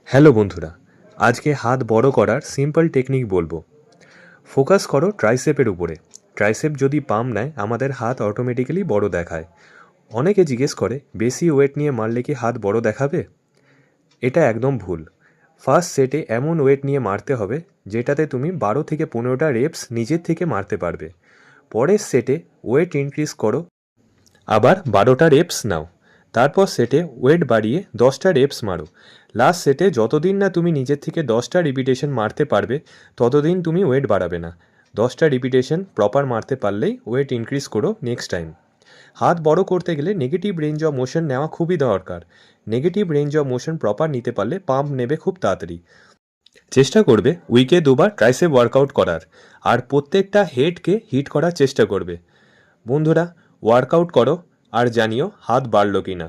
Hello বন্ধুরা, আজকে হাত বড় করার সিম্পল টেকনিক বলবো। ফোকাস করো ট্রাইসেপের উপরে। ট্রাইসেপ যদি পাম্প নেয় আমাদের হাত অটোমেটিক্যালি বড় দেখায়। অনেকে জিজ্ঞেস করে বেশি ওয়েট নিয়ে মারলে কি হাত বড় দেখাবে? এটা একদম ভুল। ফার্স্ট সেটে এমন ওয়েট নিয়ে মারতে হবে যেটাতে তুমি 12 থেকে 15টা রেপস নিজের থেকে মারতে পারবে। পরের সেটে ওয়েট ইনক্রিজ করো, আবার 12টা রেপস নাও। তারপর সেটে ওয়েট বাড়িয়ে 10টা রেপস মারো। লাস্ট সেটে যতদিন না তুমি নিজের থেকে 10টা রিপিটেশন মারতে পারবে ততদিন তুমি ওয়েট বাড়াবে না। 10টা রিপিটেশন প্রপার মারতে পারলেই ওয়েট ইনক্রিজ করো নেক্সট টাইম। হাত বড় করতে গেলে নেগেটিভ রেঞ্জ অফ মোশন নেওয়া খুবই দরকার। Negative range of motion proper নিতে পারলে পাম্প নেবে খুব তাড়াতাড়ি। চেষ্টা করবে উইকে 2বার ট্রাইসেপ ওয়ার্কআউট করার, আর প্রত্যেকটা হেডকে হিট করার চেষ্টা করবে। বন্ধুরা, ওয়ার্কআউট করো আর জানিও হাত বাড়লো কিনা।